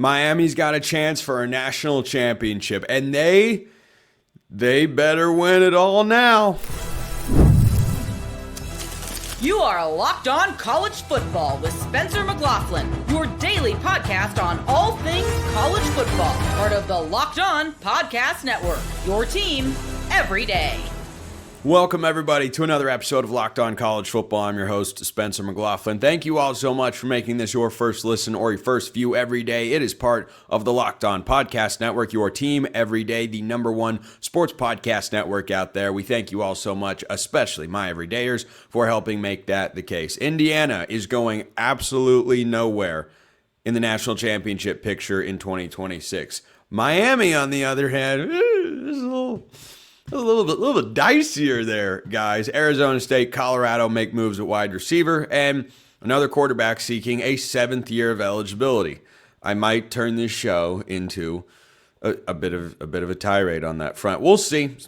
Miami's got a chance for a national championship, and they better win it all now. You are Locked On College Football with Spencer McLaughlin, your daily podcast on all things college football. Part of the Locked On Podcast Network, your team every day. Welcome, everybody, to another episode of Locked On College Football. I'm your host, Spencer McLaughlin. Thank you all so much for making this your first listen or your first view every day. It is part of the Locked On Podcast Network, your team every day, the number one sports podcast network out there. We thank you all so much, especially my everydayers, for helping make that the case. Indiana is going absolutely nowhere in the national championship picture in 2026. Miami, on the other hand, is a little bit dicier there, guys. Arizona State, Colorado make moves at wide receiver, and another quarterback seeking a 7th year of eligibility. I might turn this show into a bit of a tirade on that front. We'll see.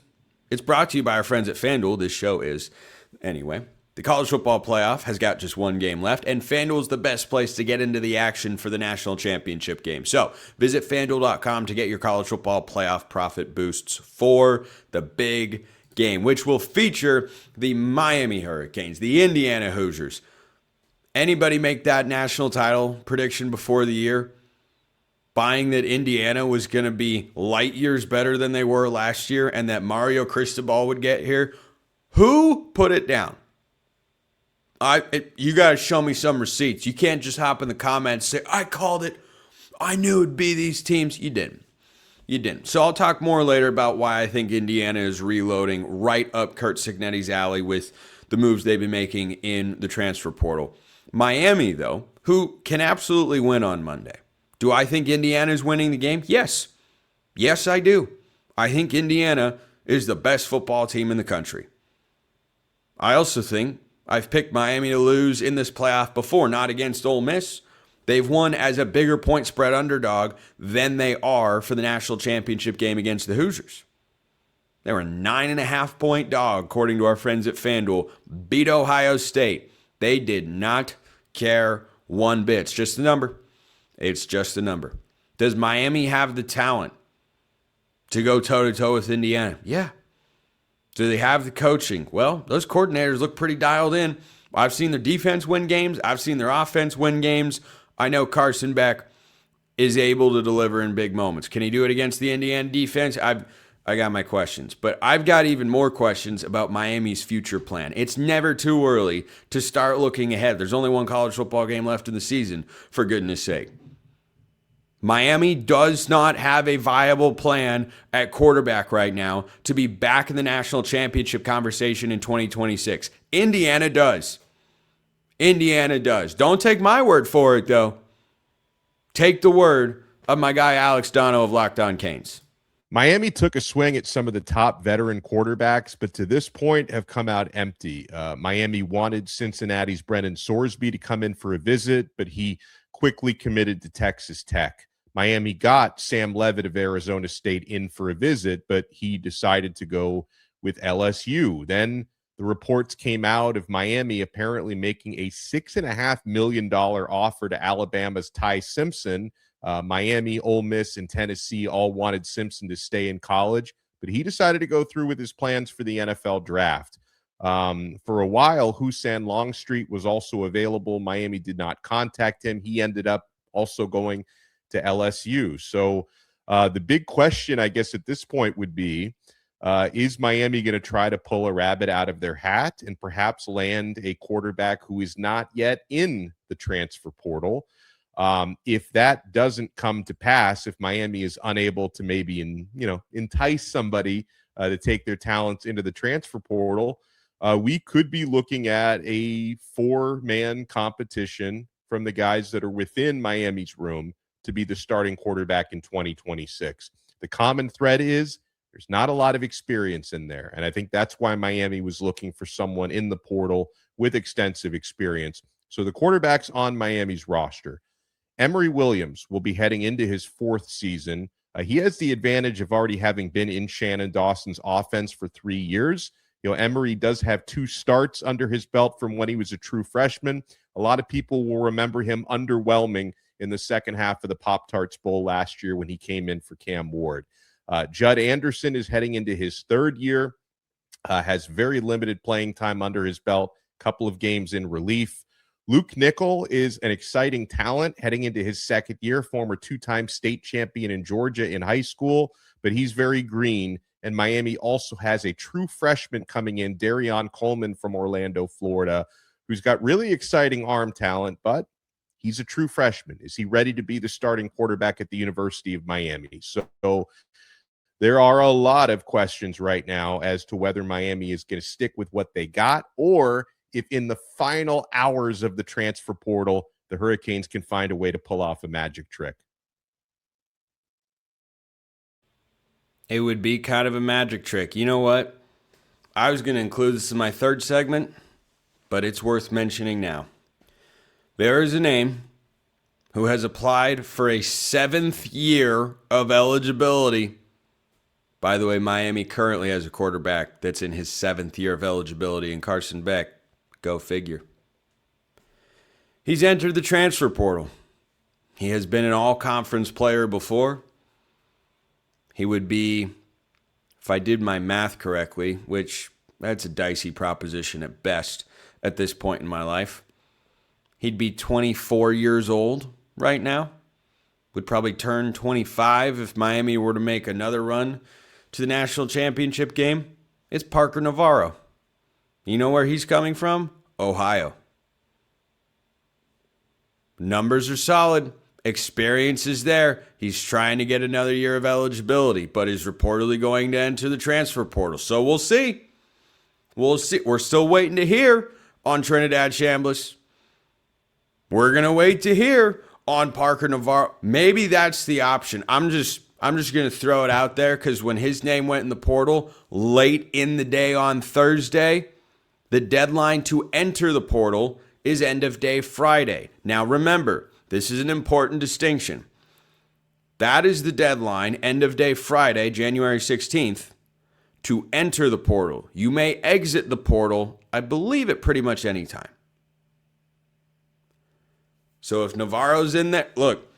It's brought to you by our friends at FanDuel. This show is. Anyway, the college football playoff has got just one game left, and FanDuel is the best place to get into the action for the national championship game. So visit FanDuel.com to get your college football playoff profit boosts for the big game, which will feature the Miami Hurricanes, the Indiana Hoosiers. Anybody make that national title prediction before the year, buying that Indiana was going to be light years better than they were last year and that Mario Cristobal would get here? Who put it down? You got to show me some receipts. You can't just hop in the comments and say, I called it. I knew it'd be these teams. You didn't. So I'll talk more later about why I think Indiana is reloading right up Curt Cignetti's alley with the moves they've been making in the transfer portal. Miami, though, who can absolutely win on Monday. Do I think Indiana is winning the game? Yes. Yes, I do. I think Indiana is the best football team in the country. I also think I've picked Miami to lose in this playoff before, not against Ole Miss. They've won as a bigger point spread underdog than they are for the national championship game against the Hoosiers. They were a 9.5-point dog, according to our friends at FanDuel. Beat Ohio State. They did not care one bit. It's just a number. It's just a number. Does Miami have the talent to go toe-to-toe with Indiana? Yeah. Do they have the coaching? Well, those coordinators look pretty dialed in. I've seen their defense win games. I've seen their offense win games. I know Carson Beck is able to deliver in big moments. Can he do it against the Indiana defense? I got my questions. But I've got even more questions about Miami's future plan. It's never too early to start looking ahead. There's only one college football game left in the season, for goodness sake. Miami does not have a viable plan at quarterback right now to be back in the national championship conversation in 2026. Indiana does. Indiana does. Don't take my word for it, though. Take the word of my guy Alex Dono of Locked On Canes. Miami took a swing at some of the top veteran quarterbacks, but to this point have come out empty. Miami wanted Cincinnati's Brennan Sorsby to come in for a visit, but he quickly committed to Texas Tech. Miami got Sam Leavitt of Arizona State in for a visit, but he decided to go with LSU. Then the reports came out of Miami apparently making a $6.5 million offer to Alabama's Ty Simpson. Miami, Ole Miss, and Tennessee all wanted Simpson to stay in college, but he decided to go through with his plans for the NFL draft. For a while, Hussein Longstreet was also available. Miami did not contact him. He ended up also going to LSU. So the big question, I guess, at this point would be, is Miami going to try to pull a rabbit out of their hat and perhaps land a quarterback who is not yet in the transfer portal? If that doesn't come to pass, if Miami is unable to maybe entice somebody to take their talents into the transfer portal, we could be looking at a 4-man competition from the guys that are within Miami's room to be the starting quarterback in 2026. The common thread is there's not a lot of experience in there, and I think that's why Miami was looking for someone in the portal with extensive experience. So the quarterbacks on Miami's roster, Emory Williams will be heading into his 4th season. He has the advantage of already having been in Shannon Dawson's offense for 3 years. Emory does have 2 starts under his belt from when he was a true freshman. A lot of people will remember him underwhelming in the second half of the Pop-Tarts Bowl last year when he came in for Cam Ward. Judd Anderson is heading into his third year, has very limited playing time under his belt, couple of games in relief. Luke Nickel is an exciting talent heading into his second year, former two-time state champion in Georgia in high school, but he's very green. And Miami also has a true freshman coming in, Darion Coleman from Orlando, Florida, who's got really exciting arm talent, but he's a true freshman. Is he ready to be the starting quarterback at the University of Miami? So there are a lot of questions right now as to whether Miami is going to stick with what they got, or if in the final hours of the transfer portal, the Hurricanes can find a way to pull off a magic trick. It would be kind of a magic trick. You know what? I was going to include this in my third segment, but it's worth mentioning now. There is a name who has applied for a 7th year of eligibility. By the way, Miami currently has a quarterback that's in his 7th year of eligibility in Carson Beck. Go figure. He's entered the transfer portal. He has been an all-conference player before. He would be, if I did my math correctly, which that's a dicey proposition at best at this point in my life, he'd be 24 years old right now. Would probably turn 25 if Miami were to make another run to the national championship game. It's Parker Navarro. You know where he's coming from? Ohio. Numbers are solid. Experience is there. He's trying to get another year of eligibility, but is reportedly going to enter the transfer portal. So we'll see. We'll see. We're still waiting to hear on Trinidad Chambliss. We're going to wait to hear on Parker Navarro. Maybe that's the option. I'm just going to throw it out there because when his name went in the portal late in the day on Thursday, the deadline to enter the portal is end of day Friday. Now remember, this is an important distinction. That is the deadline, end of day Friday, January 16th, to enter the portal. You may exit the portal, I believe, at pretty much any time. So if Navarro's in there, look,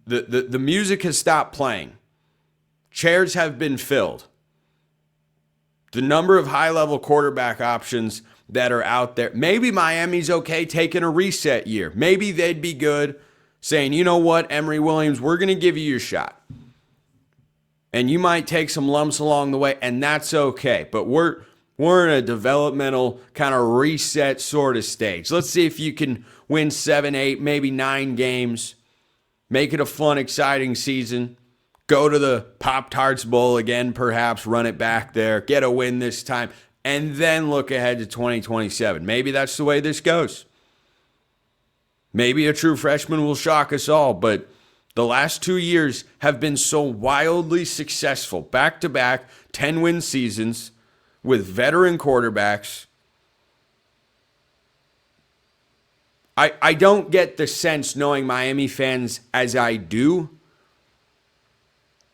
the music has stopped playing. Chairs have been filled. The number of high-level quarterback options that are out there. Maybe Miami's okay taking a reset year. Maybe they'd be good saying, you know what, Emory Williams, we're going to give you your shot. And you might take some lumps along the way, and that's okay. But we're in a developmental kind of reset sort of stage. Let's see if you can win 7, 8, maybe 9 games. Make it a fun, exciting season. Go to the Pop-Tarts Bowl again, perhaps. Run it back there. Get a win this time. And then look ahead to 2027. Maybe that's the way this goes. Maybe a true freshman will shock us all, but the last 2 years have been so wildly successful. Back-to-back 10-win seasons with veteran quarterbacks. I don't get the sense, knowing Miami fans as I do,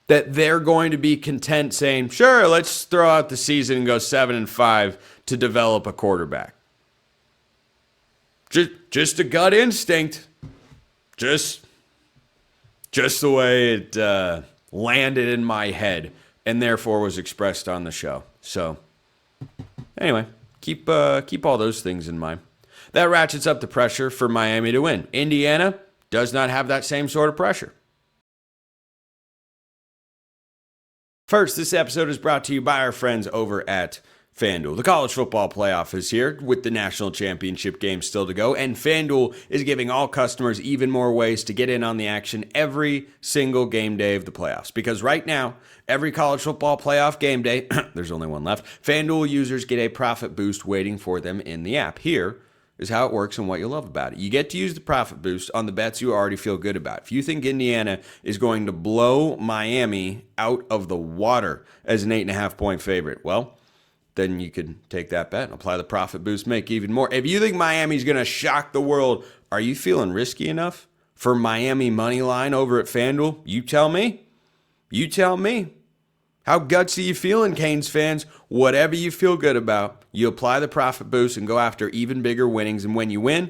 that they're going to be content saying, sure, let's throw out the season and go 7-5 to develop a quarterback. Just a gut instinct. Just the way it landed in my head and therefore was expressed on the show. So anyway, keep all those things in mind. That ratchets up the pressure for Miami to win. Indiana does not have that same sort of pressure. First, this episode is brought to you by our friends over at FanDuel. The college football playoff is here with the national championship game still to go, and FanDuel is giving all customers even more ways to get in on the action every single game day of the playoffs. Because right now, every college football playoff game day, there's only one left, FanDuel users get a profit boost waiting for them in the app. Here is how it works and what you love about it. You get to use the profit boost on the bets you already feel good about. If you think Indiana is going to blow Miami out of the water as an 8.5-point favorite, well, then you could take that bet and apply the profit boost, make even more. If you think Miami's going to shock the world, are you feeling risky enough for Miami money line over at FanDuel? You tell me. You tell me. How gutsy you feeling, Canes fans? Whatever you feel good about, you apply the profit boost and go after even bigger winnings. And when you win,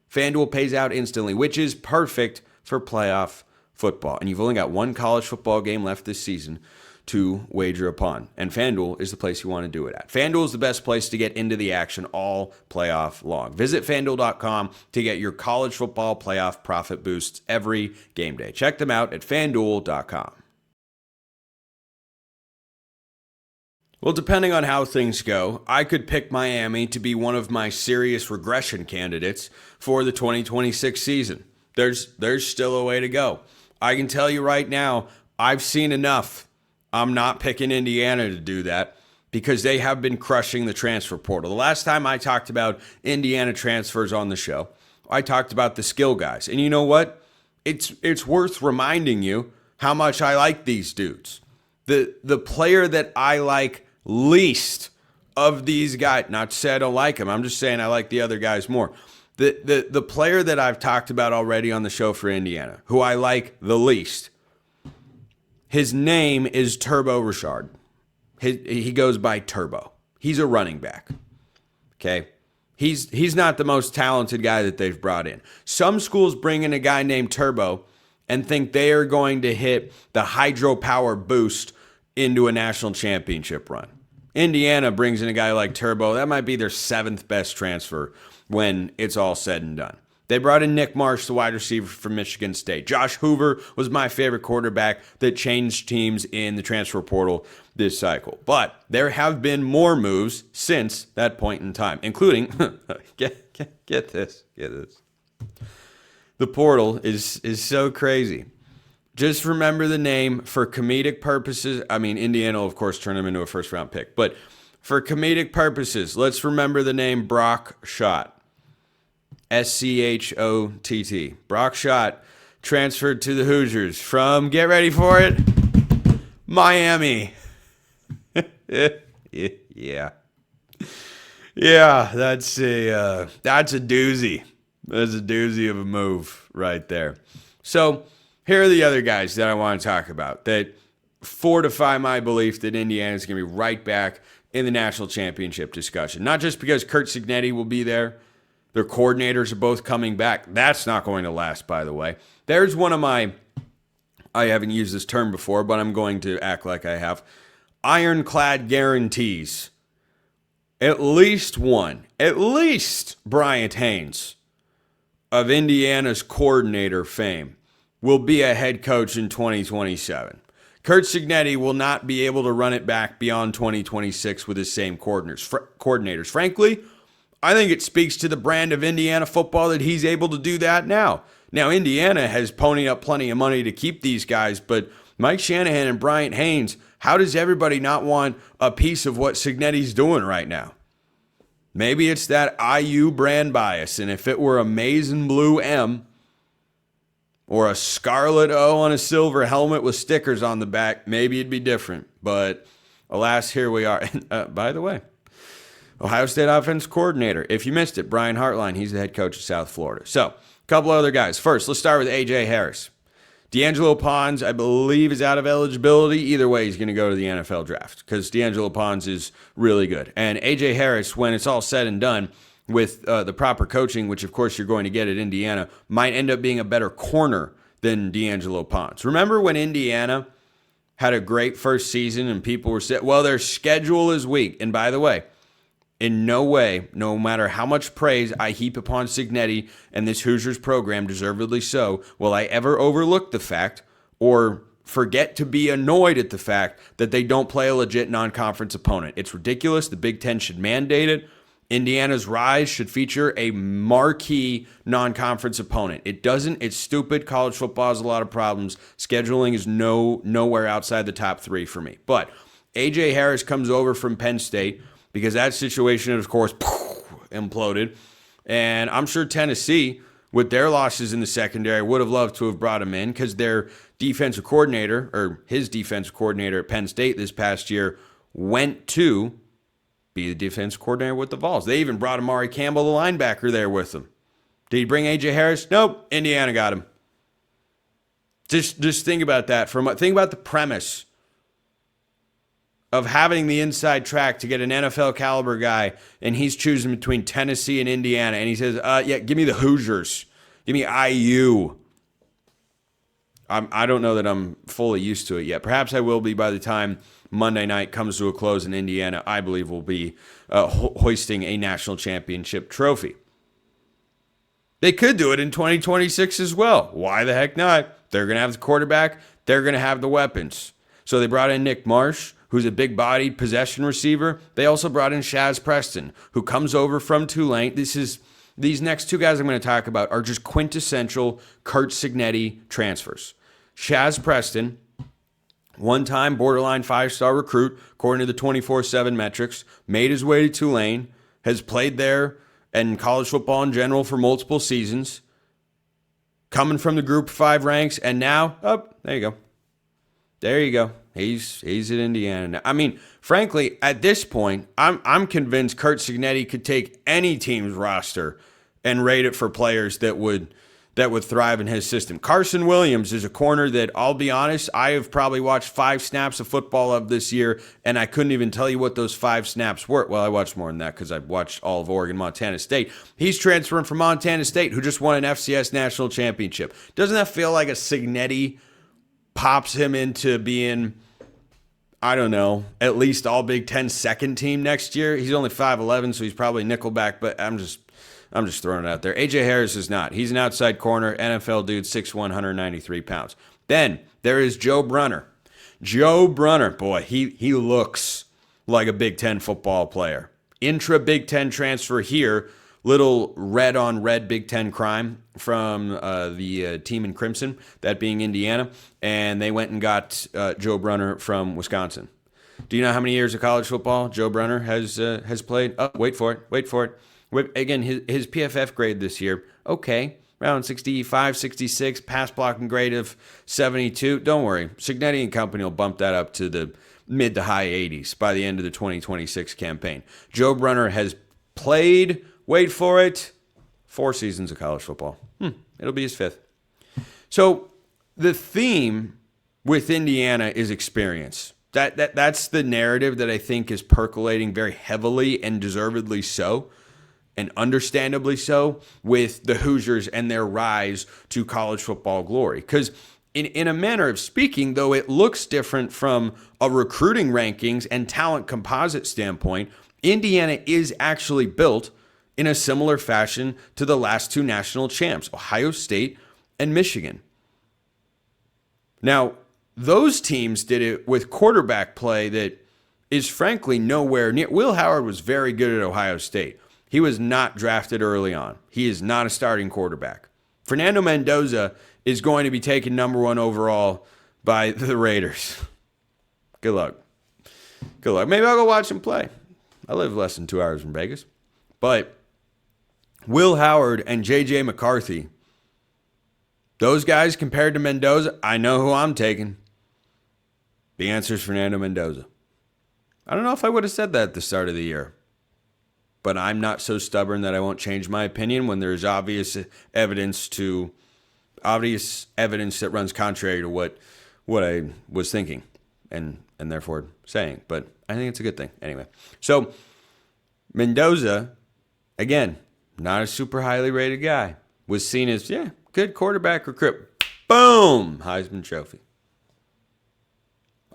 FanDuel pays out instantly, which is perfect for playoff football. And you've only got one college football game left this season to wager upon. And FanDuel is the place you want to do it at. FanDuel is the best place to get into the action all playoff long. Visit FanDuel.com to get your college football playoff profit boosts every game day. Check them out at FanDuel.com. Well, depending on how things go, I could pick Miami to be one of my serious regression candidates for the 2026 season. There's still a way to go. I can tell you right now, I've seen enough. I'm not picking Indiana to do that because they have been crushing the transfer portal. The last time I talked about Indiana transfers on the show, I talked about the skill guys. And you know what? It's worth reminding you how much I like these dudes. The player that I like least of these guys, not to say I don't like him, I'm just saying I like the other guys more. The player that I've talked about already on the show for Indiana, who I like the least, his name is Turbo Richard. He goes by Turbo. He's a running back. Okay? He's not the most talented guy that they've brought in. Some schools bring in a guy named Turbo and think they are going to hit the hydropower boost into a national championship run. Indiana brings in a guy like Turbo. That might be their 7th best transfer when it's all said and done. They brought in Nick Marsh, the wide receiver from Michigan State. Josh Hoover was my favorite quarterback that changed teams in the transfer portal this cycle. But there have been more moves since that point in time, including, get this. The portal is so crazy. Just remember the name for comedic purposes. I mean, Indiana, of course, turned him into a first-round pick. But for comedic purposes, let's remember the name Brock Schott. Schott. Brock Schott transferred to the Hoosiers from, get ready for it, Miami. Yeah. Yeah, that's a doozy. That's a doozy of a move right there. So here are the other guys that I want to talk about that fortify my belief that Indiana is going to be right back in the national championship discussion. Not just because Curt Cignetti will be there. Their coordinators are both coming back. That's not going to last, by the way. There's one of my, I haven't used this term before, but I'm going to act like I have, ironclad guarantees. At least Bryant Haynes of Indiana's coordinator fame will be a head coach in 2027. Curt Cignetti will not be able to run it back beyond 2026 with his same coordinators. Frankly, I think it speaks to the brand of Indiana football that he's able to do that now. Now, Indiana has ponied up plenty of money to keep these guys, but Mike Shanahan and Bryant Haynes, how does everybody not want a piece of what Cignetti's doing right now? Maybe it's that IU brand bias, and if it were a maize and blue M or a scarlet O on a silver helmet with stickers on the back, maybe it'd be different. But alas, here we are. By the way, Ohio State offense coordinator. If you missed it, Brian Hartline, he's the head coach of South Florida. So, a couple other guys. First, let's start with A.J. Harris. D'Angelo Pons, I believe, is out of eligibility. Either way, he's going to go to the NFL draft because D'Angelo Pons is really good. And A.J. Harris, when it's all said and done, with the proper coaching, which of course you're going to get at Indiana, might end up being a better corner than D'Angelo Pons. Remember when Indiana had a great first season and people were saying, well, their schedule is weak. And by the way, in no way, no matter how much praise I heap upon Cignetti and this Hoosiers program, deservedly so, will I ever overlook the fact or forget to be annoyed at the fact that they don't play a legit non-conference opponent. It's ridiculous. The Big Ten should mandate it. Indiana's rise should feature a marquee non-conference opponent. It doesn't. It's stupid. College football has a lot of problems. Scheduling is nowhere outside the top 3 for me. But A.J. Harris comes over from Penn State, because that situation, of course, imploded. And I'm sure Tennessee, with their losses in the secondary, would have loved to have brought him in because their defensive coordinator, or his defensive coordinator at Penn State this past year, went to be the defensive coordinator with the Vols. They even brought Amari Campbell, the linebacker, there with them. Did he bring A.J. Harris? Nope. Indiana got him. Just think about that. Think about the premise of having the inside track to get an NFL caliber guy, and he's choosing between Tennessee and Indiana, and he says, yeah, give me the Hoosiers. Give me IU. I don't know that I'm fully used to it yet. Perhaps I will be by the time Monday night comes to a close and Indiana, I believe, will be hoisting a national championship trophy. They could do it in 2026 as well. Why the heck not? They're going to have the quarterback. They're going to have the weapons. So they brought in Nick Marsh, who's a big-bodied possession receiver. They also brought in Shaz Preston, who comes over from Tulane. These next two guys I'm going to talk about are just quintessential Curt Cignetti transfers. Shaz Preston, one-time borderline 5-star recruit, according to the 24/7 metrics, made his way to Tulane, has played there and college football in general for multiple seasons, coming from the Group 5 ranks, and now, there you go. There you go. He's at Indiana now. I mean, frankly, at this point, I'm convinced Curt Cignetti could take any team's roster and rate it for players that would thrive in his system. Carson Williams is a corner that, I'll be honest, I have probably watched 5 snaps of football of this year, and I couldn't even tell you what those 5 snaps were. Well, I watched more than that because I watched all of Oregon, Montana State. He's transferring from Montana State, who just won an FCS national championship. Doesn't that feel like a Cignetti pops him into being, I don't know, at least all Big Ten second team next year? He's only 5'11", so he's probably nickelback, but I'm just throwing it out there. A.J. Harris is not. He's an outside corner, NFL dude, 6'1", 193 pounds. Then there is Joe Brunner. Joe Brunner, boy, he looks like a Big Ten football player. Intra-Big Ten transfer here, little red-on-red Big Ten crime from the team in Crimson, that being Indiana, and they went and got Joe Brunner from Wisconsin. Do you know how many years of college football Joe Brunner has played? Oh, wait for it. Again, his PFF grade this year, okay, around 65, 66, pass blocking grade of 72. Don't worry, Cignetti and company will bump that up to the mid to high 80s by the end of the 2026 campaign. Joe Brunner has played, wait for it, 4 seasons of college football. It'll be his 5th. So the theme with Indiana is experience. That's the narrative that I think is percolating very heavily and deservedly so, and understandably so, with the Hoosiers and their rise to college football glory. Because in a manner of speaking, though it looks different from a recruiting rankings and talent composite standpoint, Indiana is actually built in a similar fashion to the last 2 national champs, Ohio State and Michigan. Now, those teams did it with quarterback play that is frankly nowhere near. Will Howard was very good at Ohio State. He was not drafted early on. He is not a starting quarterback. Fernando Mendoza is going to be taken number 1 overall by the Raiders. Good luck. Maybe I'll go watch him play. I live less than 2 hours from Vegas. But Will Howard and J.J. McCarthy, those guys compared to Mendoza, I know who I'm taking. The answer is Fernando Mendoza. I don't know if I would have said that at the start of the year, but I'm not so stubborn that I won't change my opinion when there's obvious evidence that runs contrary to what I was thinking and therefore saying. But I think it's a good thing anyway. So Mendoza, again, not a super highly rated guy, was seen as, good quarterback recruit. Boom! Heisman Trophy.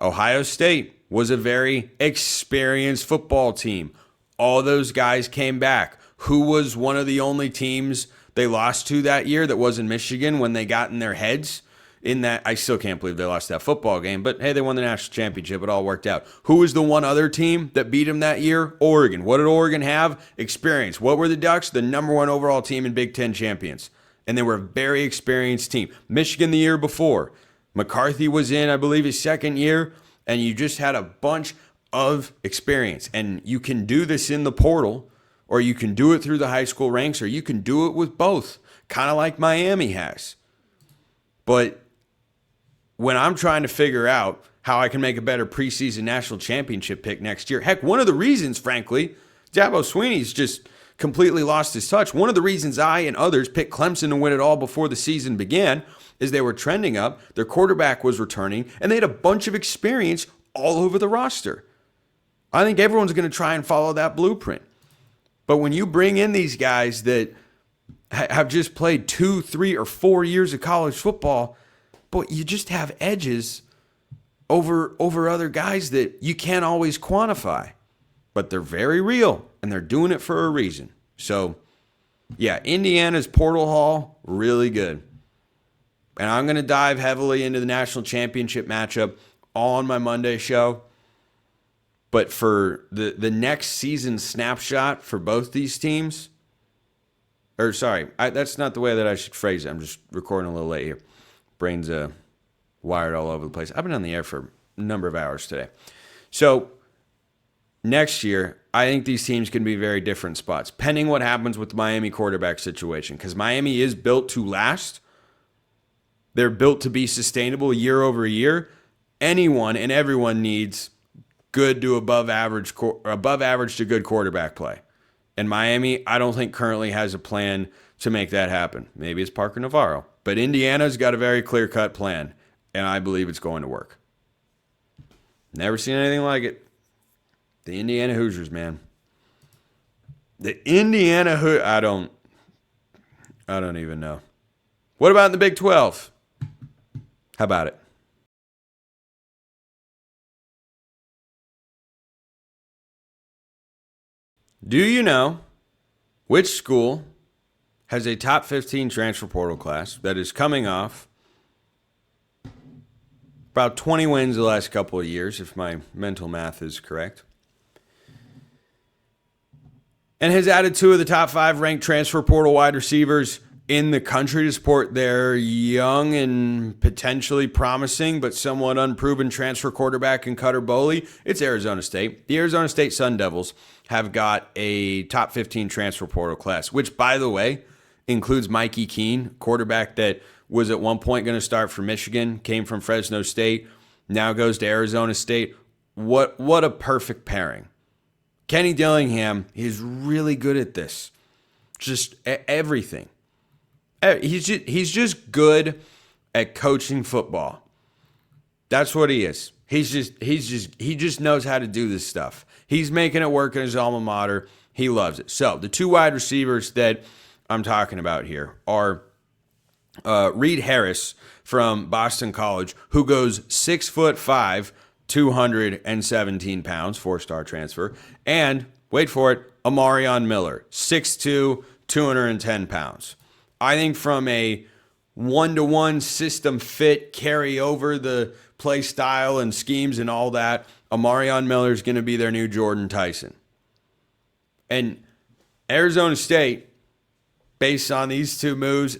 Ohio State was a very experienced football team. All those guys came back. Who was one of the only teams they lost to that year that was in Michigan when they got in their heads? In that, I still can't believe they lost that football game, but hey, they won the national championship. It all worked out. Who was the one other team that beat them that year? Oregon. What did Oregon have? Experience. What were the Ducks? The number 1 overall team in Big Ten champions. And they were a very experienced team. Michigan the year before. McCarthy was in, I believe, his 2nd year, and you just had a bunch of experience. And you can do this in the portal, or you can do it through the high school ranks, or you can do it with both, kind of like Miami has. But when I'm trying to figure out how I can make a better preseason national championship pick next year, heck, one of the reasons, frankly, Dabo Sweeney's just completely lost his touch. One of the reasons I and others picked Clemson to win it all before the season began is they were trending up, their quarterback was returning, and they had a bunch of experience all over the roster. I think everyone's going to try and follow that blueprint. But when you bring in these guys that have just played 2, 3, or 4 years of college football, but you just have edges over other guys that you can't always quantify. But they're very real, and they're doing it for a reason. So, yeah, Indiana's Portal Hall, really good. And I'm going to dive heavily into the national championship matchup on my Monday show. But for the next season snapshot for both these teams, that's not the way that I should phrase it. I'm just recording a little late here. Brain's wired all over the place. I've been on the air for a number of hours today. So next year, I think these teams can be very different spots, pending what happens with the Miami quarterback situation, because Miami is built to last. They're built to be sustainable year over year. Anyone and everyone needs good to above average to good quarterback play. And Miami, I don't think currently has a plan to make that happen. Maybe it's Parker Navarro. But Indiana's got a very clear-cut plan, and I believe it's going to work. Never seen anything like it. The Indiana Hoosiers, man. The Indiana Hoosiers. I don't even know. What about in the Big 12? How about it? Do you know which school has a top 15 transfer portal class that is coming off about 20 wins the last couple of years, if my mental math is correct, and has added 2 of the top 5 ranked transfer portal wide receivers in the country to support their young and potentially promising but somewhat unproven transfer quarterback in Cutter Boley? It's Arizona State. The Arizona State Sun Devils have got a top 15 transfer portal class, which, by the way, includes Mikey Keene, quarterback that was at one point going to start for Michigan, came from Fresno State, now goes to Arizona State. What a perfect pairing. Kenny Dillingham is really good at this. Just everything. He's just good at coaching football. That's what he is. He just knows how to do this stuff. He's making it work in his alma mater. He loves it. So the 2 wide receivers that I'm talking about here are Reed Harris from Boston College, who goes 6'5", 217 pounds, 4-star transfer, and wait for it, Amarion Miller, 6'2", 210 pounds. I think from a one-to-one system fit, carry over the play style and schemes and all that, Amarion Miller is going to be their new Jordan Tyson. And Arizona State, based on these 2 moves,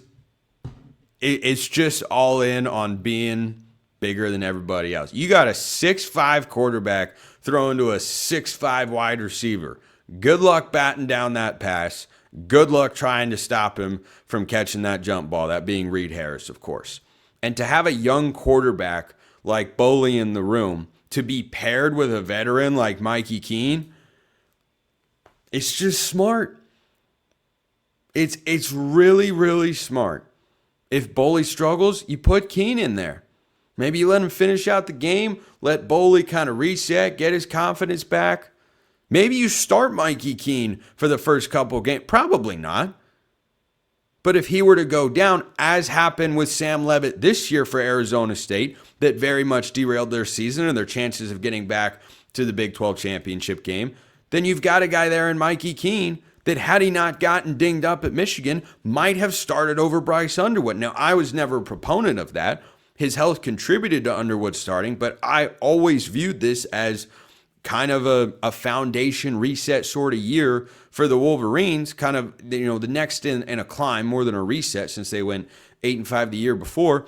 it's just all in on being bigger than everybody else. You got a 6'5" quarterback throwing to a 6'5" wide receiver. Good luck batting down that pass. Good luck trying to stop him from catching that jump ball, that being Reed Harris, of course. And to have a young quarterback like Boley in the room, to be paired with a veteran like Mikey Keene, it's just smart. It's really, really smart. If Boley struggles, you put Keene in there. Maybe you let him finish out the game, let Boley kind of reset, get his confidence back. Maybe you start Mikey Keene for the first couple of games. Probably not. But if he were to go down, as happened with Sam Leavitt this year for Arizona State, that very much derailed their season and their chances of getting back to the Big 12 championship game, then you've got a guy there in Mikey Keene that, had he not gotten dinged up at Michigan, might have started over Bryce Underwood. Now, I was never a proponent of that. His health contributed to Underwood starting, but I always viewed this as kind of a foundation reset sort of year for the Wolverines, kind of, the next in a climb more than a reset, since they went 8-5 the year before.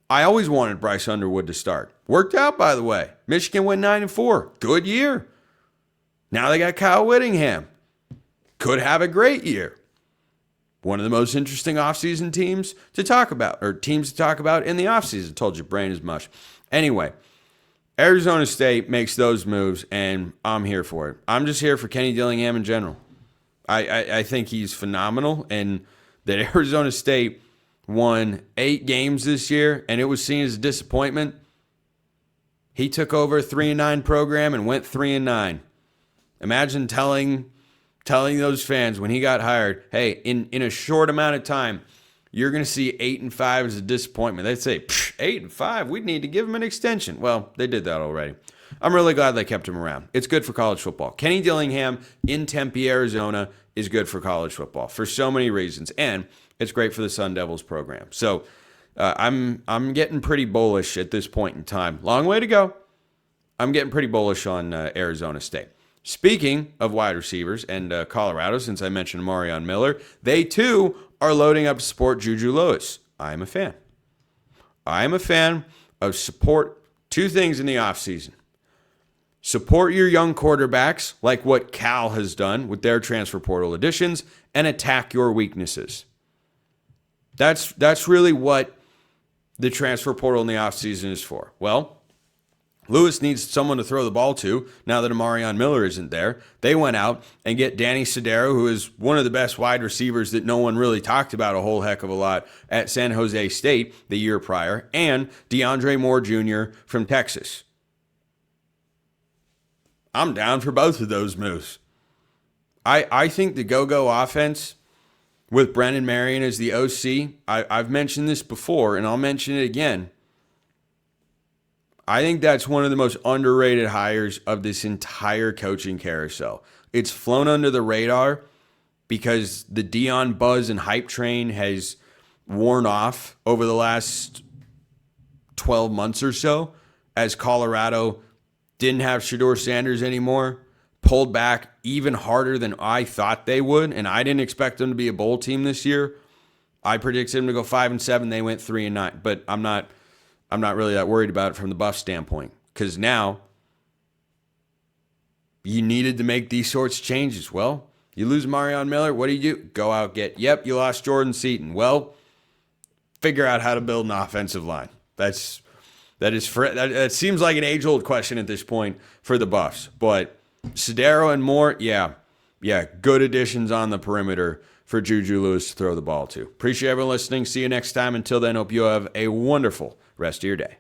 I always wanted Bryce Underwood to start. Worked out, by the way. Michigan went 9-4. Good year. Now they got Kyle Whittingham. Could have a great year. One of the most interesting offseason teams to talk about in the offseason. Told your brain as much. Anyway, Arizona State makes those moves, and I'm here for it. I'm just here for Kenny Dillingham in general. I think he's phenomenal, and that Arizona State won 8 games this year, and it was seen as a disappointment. He took over a 3-9 program and went 3-9. Imagine telling those fans when he got hired, hey, in a short amount of time, you're going to see 8-5 as a disappointment. They'd say, 8-5. We'd need to give him an extension. Well, they did that already. I'm really glad they kept him around. It's good for college football. Kenny Dillingham in Tempe, Arizona is good for college football for so many reasons, and it's great for the Sun Devils program. So I'm getting pretty bullish at this point in time. Long way to go. I'm getting pretty bullish on Arizona State. Speaking of wide receivers and Colorado, since I mentioned Marion Miller, they too are loading up to support Juju Lewis. I'm a fan. I'm a fan of support two things in the offseason. Support your young quarterbacks, like what Cal has done with their transfer portal additions, and attack your weaknesses. That's really what the transfer portal in the offseason is for. Well, Lewis needs someone to throw the ball to now that Amarion Miller isn't there. They went out and get Danny Sedero, who is one of the best wide receivers that no one really talked about a whole heck of a lot at San Jose State the year prior, and DeAndre Moore Jr. from Texas. I'm down for both of those moves. I think the go-go offense with Brennan Marion as the OC, I've mentioned this before, and I'll mention it again. I think that's one of the most underrated hires of this entire coaching carousel. It's flown under the radar because the Dion buzz and hype train has worn off over the last 12 months or so as Colorado didn't have Shedeur Sanders anymore, pulled back even harder than I thought they would, and I didn't expect them to be a bowl team this year. I predicted them to go 5-7. They went 3-9, but I'm not really that worried about it from the Buff standpoint, because now you needed to make these sorts of changes. Well, you lose Marion Miller. What do? Go out, you lost Jordan Seaton. Well, figure out how to build an offensive line. That seems like an age-old question at this point for the Buffs. But Sedero and Moore, yeah, good additions on the perimeter for Juju Lewis to throw the ball to. Appreciate everyone listening. See you next time. Until then, hope you have a wonderful rest of your day.